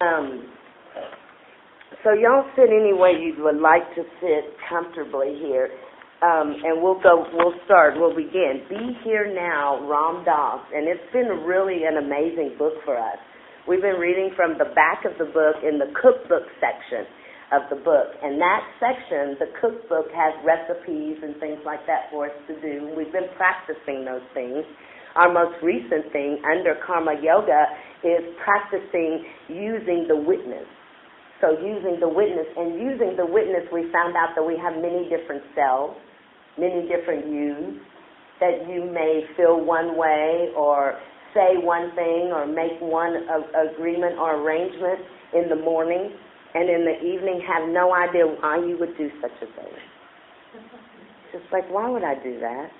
Um, so y'all sit any way you would like to sit comfortably here, and we'll start, we'll begin. Be Here Now, Ram Dass, and it's been really an amazing book for us. We've been reading from the back of the book in the cookbook section of the book, and that section, the cookbook, has recipes and things like that for us to do. We've been practicing those things. Our most recent thing under Karma Yoga is practicing using the witness. So using the witness, we found out that we have many different selves, many different yous, that you may feel one way or say one thing or make one agreement or arrangement in the morning, and in the evening have no idea why you would do such a thing. Just like, why would I do that?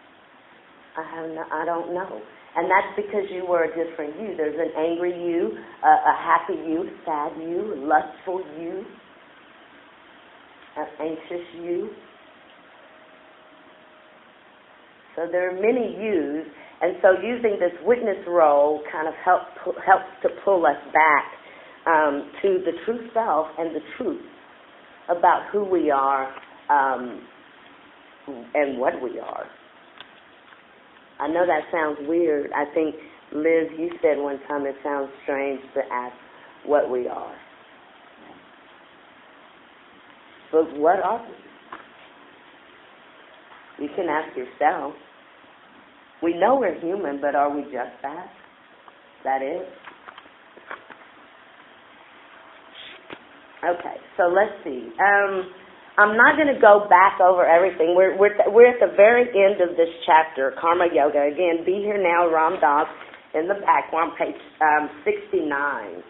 I don't know. And that's because you were a different you. There's an angry you, a happy you, sad you, lustful you, an anxious you. So there are many yous, and so using this witness role kind of helps to pull us back to the true self and the truth about who we are and what we are. I know that sounds weird. I think, Liz, you said one time it sounds strange to ask what we are. But what are we? You can ask yourself. We know we're human, but are we just that? That is? Okay, so let's see. I'm not going to go back over everything. We're at the very end of this chapter, Karma Yoga. Again, Be Here Now, Ram Dass, in the back. We're on page 69.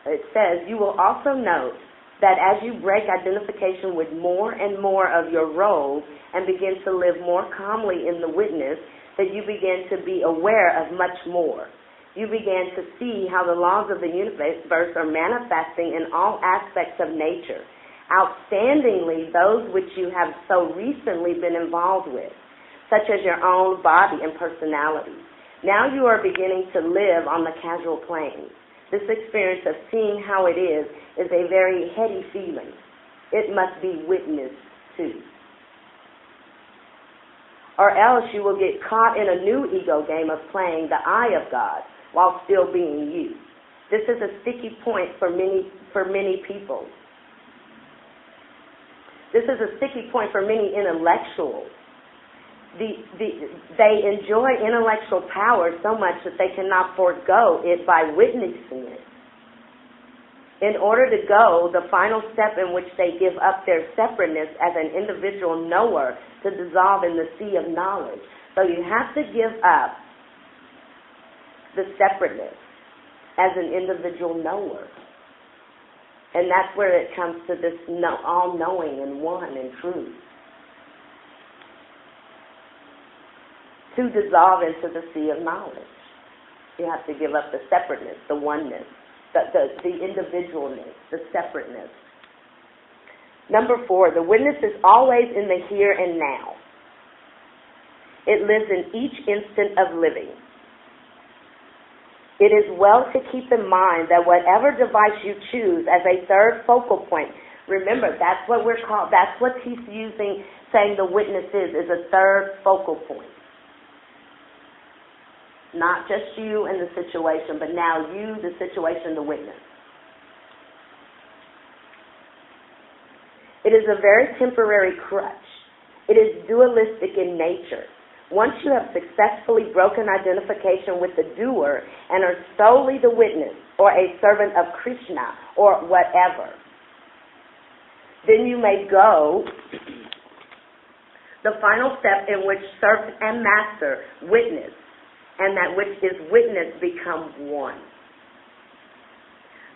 It says, you will also note that as you break identification with more and more of your roles and begin to live more calmly in the witness, that you begin to be aware of much more. You begin to see how the laws of the universe are manifesting in all aspects of nature. Outstandingly, those which you have so recently been involved with, such as your own body and personality. Now you are beginning to live on the causal plane. This experience of seeing how it is a very heady feeling. It must be witnessed to. Or else you will get caught in a new ego game of playing the I of God while still being you. This is a sticky point for many people. This is a sticky point for many intellectuals. They enjoy intellectual power so much that they cannot forego it by witnessing it. In order to go, the final step in which they give up their separateness as an individual knower to dissolve in the sea of knowledge. So you have to give up the separateness as an individual knower. And that's where it comes to this all-knowing and one and truth. To dissolve into the sea of knowledge, you have to give up the separateness, the oneness, the individualness, the separateness. Number 4, the witness is always in the here and now. It lives in each instant of living. It is well to keep in mind that whatever device you choose as a third focal point, remember, that's what we're called, that's what he's using, saying the witness is a third focal point. Not just you and the situation, but now you, the situation, the witness. It is a very temporary crutch. It is dualistic in nature. Once you have successfully broken identification with the doer and are solely the witness or a servant of Krishna or whatever, then you may go the final step in which servant and master witness and that which is witnessed become one.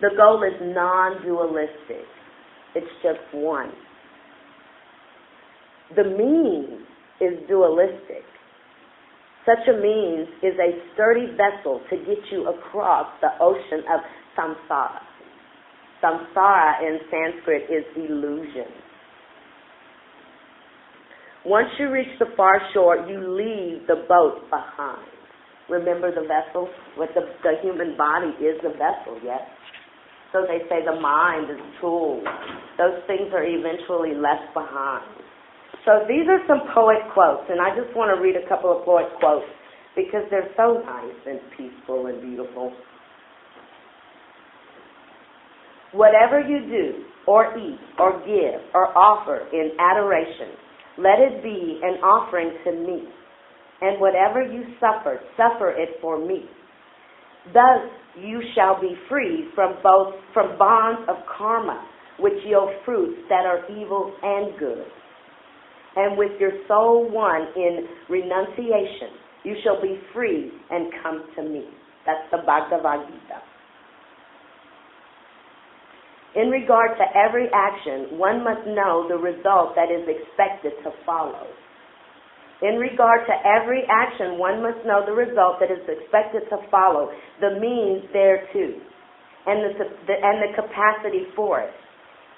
The goal is non-dualistic. It's just one. The means is dualistic. Such a means is a sturdy vessel to get you across the ocean of samsara. Samsara in Sanskrit is illusion. Once you reach the far shore, you leave the boat behind. Remember the vessel? What the human body is the vessel, yes? So they say the mind is tools. Those things are eventually left behind. So these are some poet quotes, and I just want to read a couple of poet quotes because they're so nice and peaceful and beautiful. Whatever you do, or eat, or give, or offer in adoration, let it be an offering to me. And whatever you suffer, suffer it for me. Thus you shall be free from bonds of karma, which yield fruits that are evil and good. And with your soul one in renunciation, you shall be free and come to me. That's the Bhagavad Gita. In regard to every action, one must know the result that is expected to follow. In regard to every action, one must know the result that is expected to follow, the means thereto, and the capacity for it.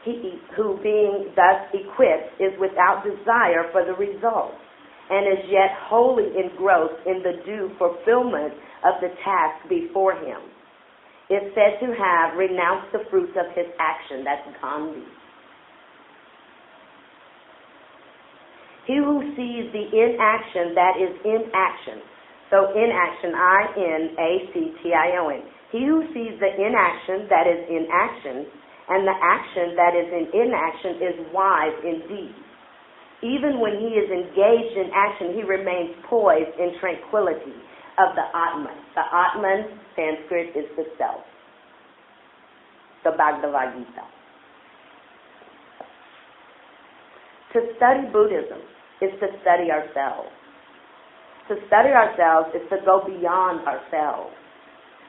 He who, being thus equipped, is without desire for the result, and is yet wholly engrossed in the due fulfillment of the task before him, is said to have renounced the fruits of his action. That's Gandhi. He who sees the inaction that is in action, so inaction, I-N-A-C-T-I-O-N. He who sees the inaction that is in action, and the action that is in inaction is wise indeed. Even when he is engaged in action, he remains poised in tranquility of the Atman. The Atman, Sanskrit, is the self. The Bhagavad Gita. To study Buddhism is to study ourselves. To study ourselves is to go beyond ourselves.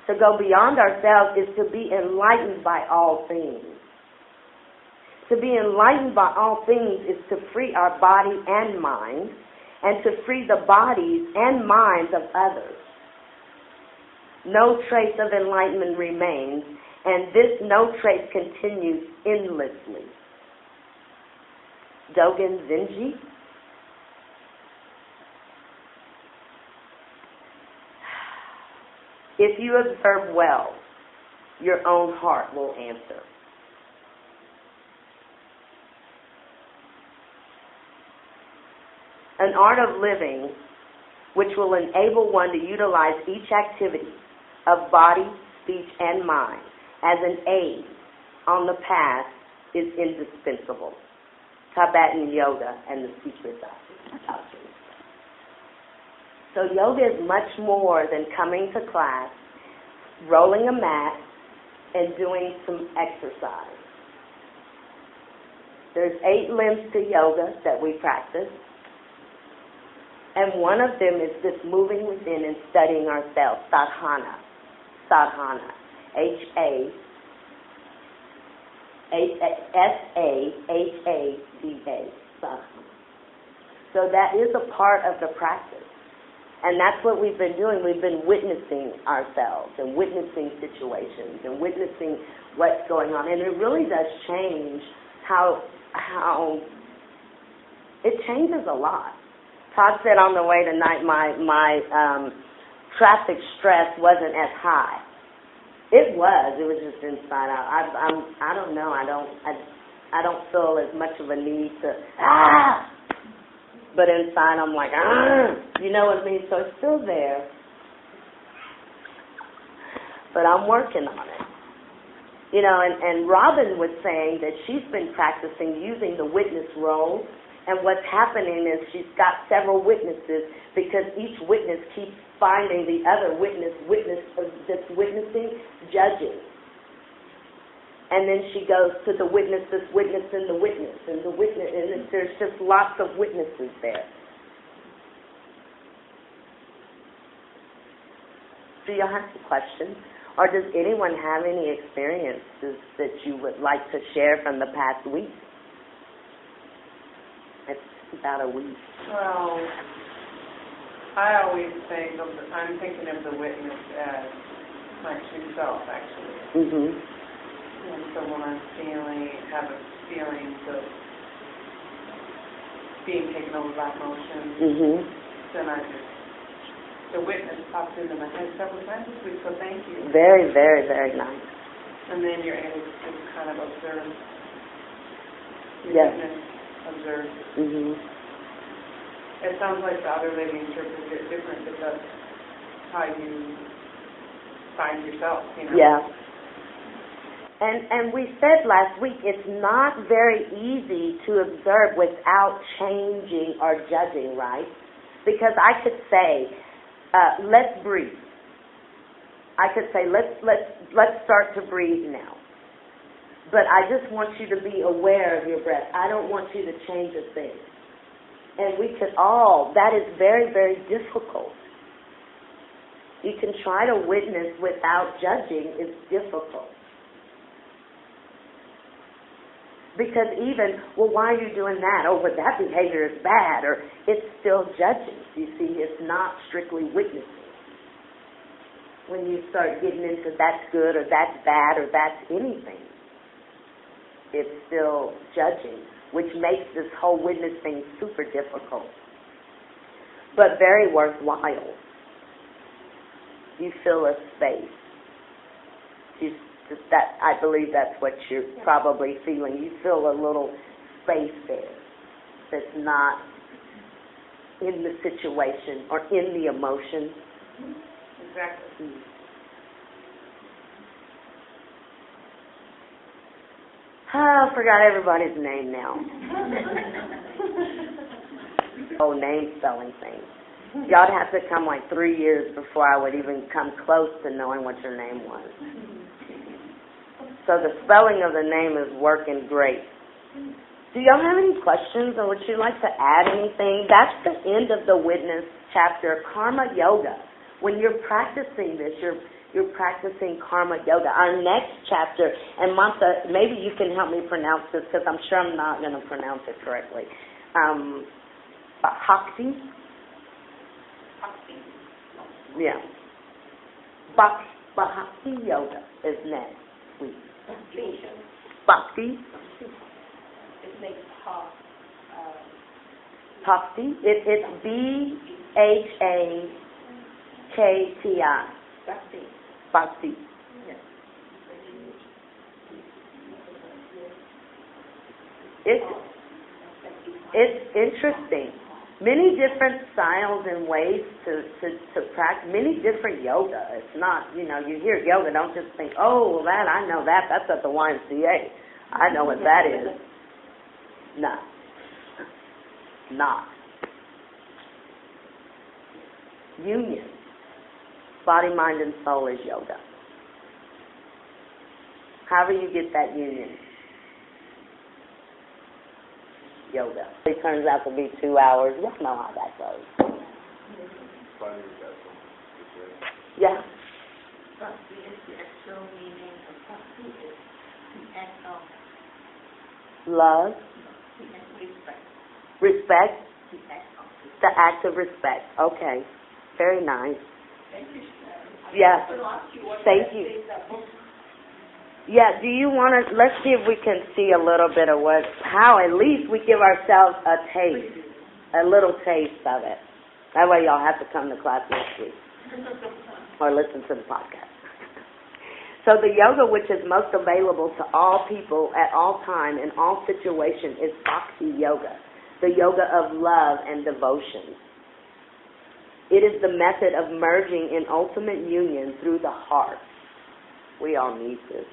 To go beyond ourselves is to be enlightened by all things. To be enlightened by all things is to free our body and mind, and to free the bodies and minds of others. No trace of enlightenment remains, and this no trace continues endlessly. Dogen Zenji. If you observe well, your own heart will answer. An art of living which will enable one to utilize each activity of body, speech, and mind as an aid on the path is indispensable. Tibetan Yoga and the Secret Doctrine. So yoga is much more than coming to class, rolling a mat, and doing some exercise. There's 8 limbs to yoga that we practice. And one of them is this moving within and studying ourselves, sadhana. Sadhana. S-A-H-A-D-A. Sadhana. So that is a part of the practice. And that's what we've been doing. We've been witnessing ourselves and witnessing situations and witnessing what's going on. And it really does change how it changes a lot. Todd said on the way tonight my traffic stress wasn't as high. It was just inside out. I don't know. I don't feel as much of a need to but inside I'm like you know what I mean. So it's still there, but I'm working on it. You know, and Robin was saying that she's been practicing using the witness role. And what's happening is she's got several witnesses because each witness keeps finding the other witness that's witnessing, judging. And then she goes to the witness that's witnessing the witness, and the witness, and there's just lots of witnesses there. Do you have a question? Or does anyone have any experiences that you would like to share from the past week? It's about a week. Well, I always think I'm thinking of the witness as my true self, actually. Mm-hmm. And so when I'm have a feeling of being taken over by emotion, then the witness pops into my head several times this week, so thank you. Very, very, very nice. And then you're able to just kind of observe. Yes. Witness, observe. Mhm. It sounds like the other lady interprets it different, but that's how you find yourself, Yeah. And we said last week, it's not very easy to observe without changing or judging, right? Because I could say, let's breathe. I could say, let's start to breathe now. But I just want you to be aware of your breath. I don't want you to change a thing. And we could all, that is very, very difficult. You can try to witness without judging. It's difficult. Because even, well, why are you doing that? Oh, but that behavior is bad. Or it's still judging. You see, it's not strictly witnessing. When you start getting into that's good or that's bad or that's anything, it's still judging, which makes this whole witness thing super difficult. But very worthwhile. You fill a space. I believe that's what you're probably feeling. You feel a little space there that's not in the situation or in the emotion. Exactly. I forgot everybody's name now. Oh, name spelling thing. Y'all have to come like 3 years before I would even come close to knowing what your name was. So the spelling of the name is working great. Do y'all have any questions, or would you like to add anything? That's the end of the witness chapter, Karma Yoga. When you're practicing this, you're practicing Karma Yoga. Our next chapter, and Martha, maybe you can help me pronounce this because I'm sure I'm not going to pronounce it correctly. Bhakti? Yeah. Bhakti Yoga is next week. Bhakti. It makes Bhakti. It's Bhakti. Bhakti. It's interesting. Many different styles and ways to practice, many different yoga. It's not, you hear yoga, don't just think, oh, well, that, I know that. That's at the YMCA. I know what that is. No. Not. Union. Body, mind, and soul is yoga. However you get that union. Yoga. It turns out to be 2 hours. Y'all know how that goes. Yeah. Bhakti is the actual meaning of bhakti is the act of Love. respect. Respect. The act of respect. The act of respect. Okay. Very nice. Thank you. Yeah. Thank you. Yeah, do you want to, let's see if we can see a little bit of how at least we give ourselves a taste, a little taste of it. That way y'all have to come to class next week or listen to the podcast. So the yoga which is most available to all people at all time in all situations is Bhakti Yoga, the yoga of love and devotion. It is the method of merging in ultimate union through the heart. We all need this.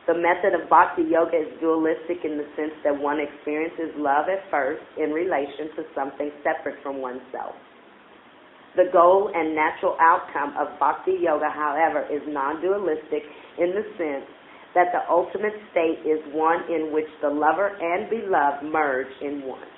The method of Bhakti Yoga is dualistic in the sense that one experiences love at first in relation to something separate from oneself. The goal and natural outcome of Bhakti Yoga, however, is non-dualistic in the sense that the ultimate state is one in which the lover and beloved merge in one.